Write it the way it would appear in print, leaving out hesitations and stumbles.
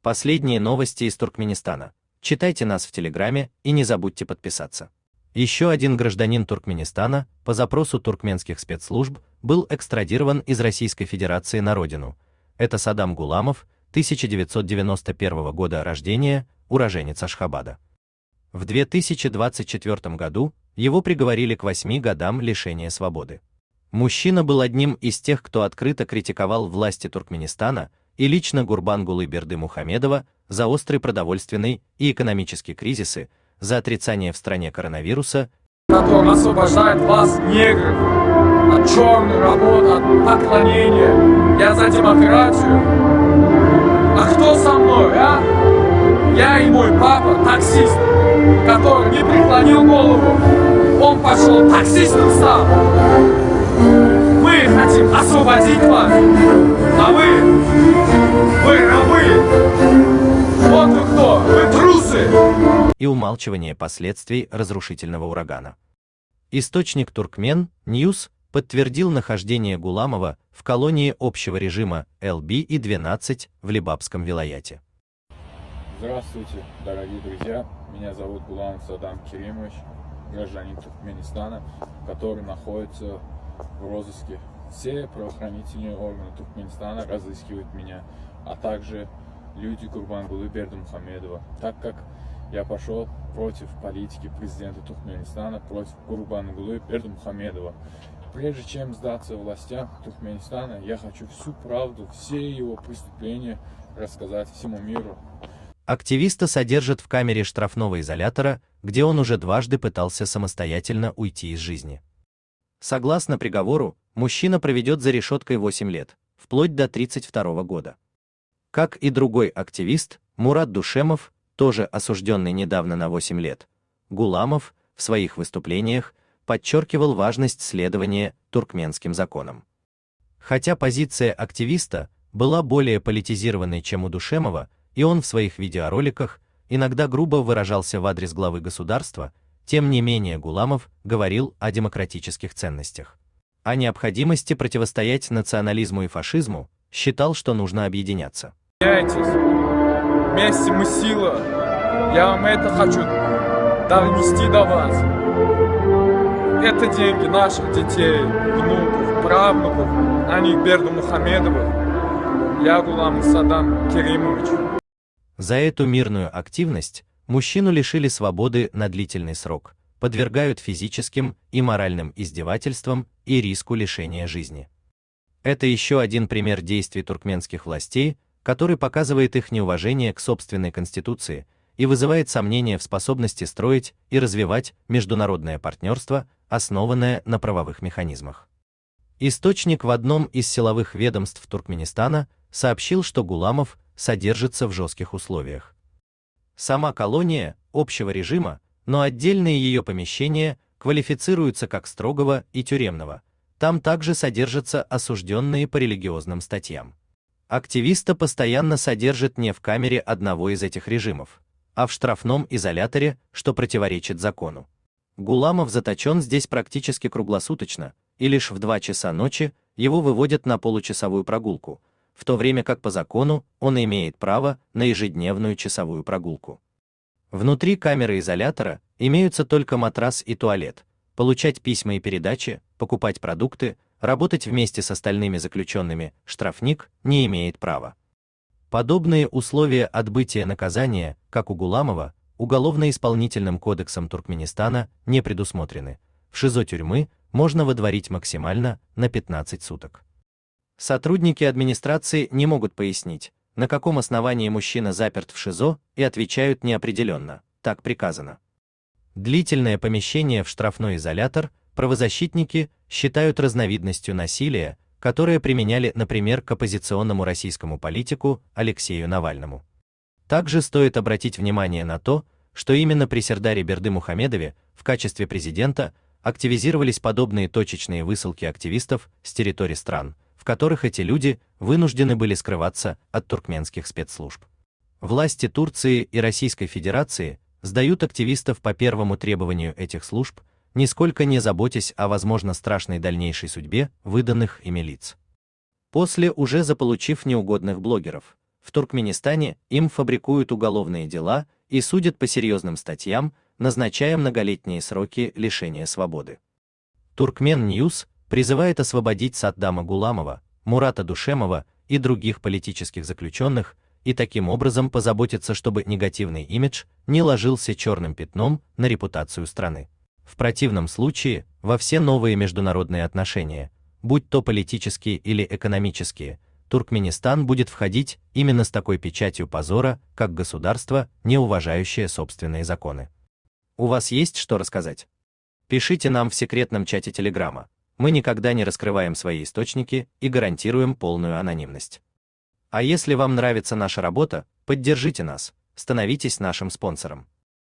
Последние новости из Туркменистана. Читайте нас в Телеграме и не забудьте подписаться. Еще один гражданин Туркменистана по запросу туркменских спецслужб был экстрадирован из Российской Федерации на родину. Это Садам Гуламов, 1991 года рождения, уроженец Ашхабада. В 2024 году его приговорили к 8 годам лишения свободы. Мужчина был одним из тех, кто открыто критиковал власти Туркменистана и лично Гурбангулы Бердымухамедова за острый продовольственный и экономический кризисы, за отрицание в стране коронавируса, который освобождает вас, негров, от черной работы, от поклонения. Я за демократию. А кто со мной, а? Я и мой папа, таксист, который не преклонил голову. Он пошел таксистом стал. Мы хотим освободить вас, а вы рабы. Вот вы кто, вы трусы. И умалчивание последствий разрушительного урагана. Источник Туркмен Ньюс подтвердил нахождение Гуламова в колонии общего режима ЛБ-12 в Либабском вилаяте. Здравствуйте, дорогие друзья, меня зовут Гуламов Садам Керимович, гражданин Туркменистана, который находится в розыске. Все правоохранительные органы Туркменистана разыскивают меня, а также люди Гурбангулы Бердымухамедова, так как я пошел против политики президента Туркменистана, против Гурбангулы Бердымухамедова. Прежде чем сдаться властям Туркменистана, я хочу всю правду, все его преступления рассказать всему миру. Активиста содержат в камере штрафного изолятора, где он уже дважды пытался самостоятельно уйти из жизни. Согласно приговору, мужчина проведет за решеткой 8 лет, вплоть до 1932 года. Как и другой активист, Мурат Душемов, тоже осужденный недавно на 8 лет, Гуламов в своих выступлениях подчеркивал важность следования туркменским законам. Хотя позиция активиста была более политизированной, чем у Душемова, и он в своих видеороликах иногда грубо выражался в адрес главы государства, тем не менее Гуламов говорил о демократических ценностях. О необходимости противостоять национализму и фашизму, считал, что нужно объединяться. Вместе мы сила. Я вам это хочу донести до вас. Это деньги наших детей, внуков, правнуков, а не Бердымухамедовых. Я Гуламов Садам Керимович. За эту мирную активность мужчину лишили свободы на длительный срок, подвергают физическим и моральным издевательствам и риску лишения жизни. Это еще один пример действий туркменских властей, который показывает их неуважение к собственной конституции и вызывает сомнения в способности строить и развивать международное партнерство, основанное на правовых механизмах. Источник в одном из силовых ведомств Туркменистана сообщил, что Гуламов содержится в жестких условиях. Сама колония общего режима, но отдельные ее помещения квалифицируются как строгого и тюремного. Там также содержатся осужденные по религиозным статьям. Активиста постоянно содержат не в камере одного из этих режимов, а в штрафном изоляторе, что противоречит закону. Гуламов заточен здесь практически круглосуточно, и лишь в 2 часа ночи его выводят на получасовую прогулку, в то время как по закону он имеет право на ежедневную часовую прогулку. Внутри камеры изолятора имеются только матрас и туалет. Получать письма и передачи, покупать продукты, работать вместе с остальными заключенными штрафник не имеет права. Подобные условия отбытия наказания, как у Гуламова, Уголовно-исполнительным кодексом Туркменистана не предусмотрены. В ШИЗО тюрьмы можно выдворить максимально на 15 суток. Сотрудники администрации не могут пояснить, на каком основании мужчина заперт в ШИЗО, и отвечают неопределенно, так приказано. Длительное помещение в штрафной изолятор правозащитники считают разновидностью насилия, которое применяли, например, к оппозиционному российскому политику Алексею Навальному. Также стоит обратить внимание на то, что именно при Сердаре Бердымухамедове в качестве президента активизировались подобные точечные высылки активистов с территорий стран, в которых эти люди вынуждены были скрываться от туркменских спецслужб. Власти Турции и Российской Федерации сдают активистов по первому требованию этих служб, нисколько не заботясь о, возможно, страшной дальнейшей судьбе выданных ими лиц. После уже заполучив неугодных блогеров, В Туркменистане им фабрикуют уголовные дела и судят по серьезным статьям, назначая многолетние сроки лишения свободы. Туркмен Ньюс призывает освободить Саддама Гуламова, Мурата Душемова и других политических заключенных и таким образом позаботиться, чтобы негативный имидж не ложился черным пятном на репутацию страны. В противном случае во все новые международные отношения, будь то политические или экономические, Туркменистан будет входить именно с такой печатью позора, как государство, не уважающее собственные законы. У вас есть что рассказать? Пишите нам в секретном чате Телеграма. Мы никогда не раскрываем свои источники и гарантируем полную анонимность. А если вам нравится наша работа, поддержите нас, становитесь нашим спонсором.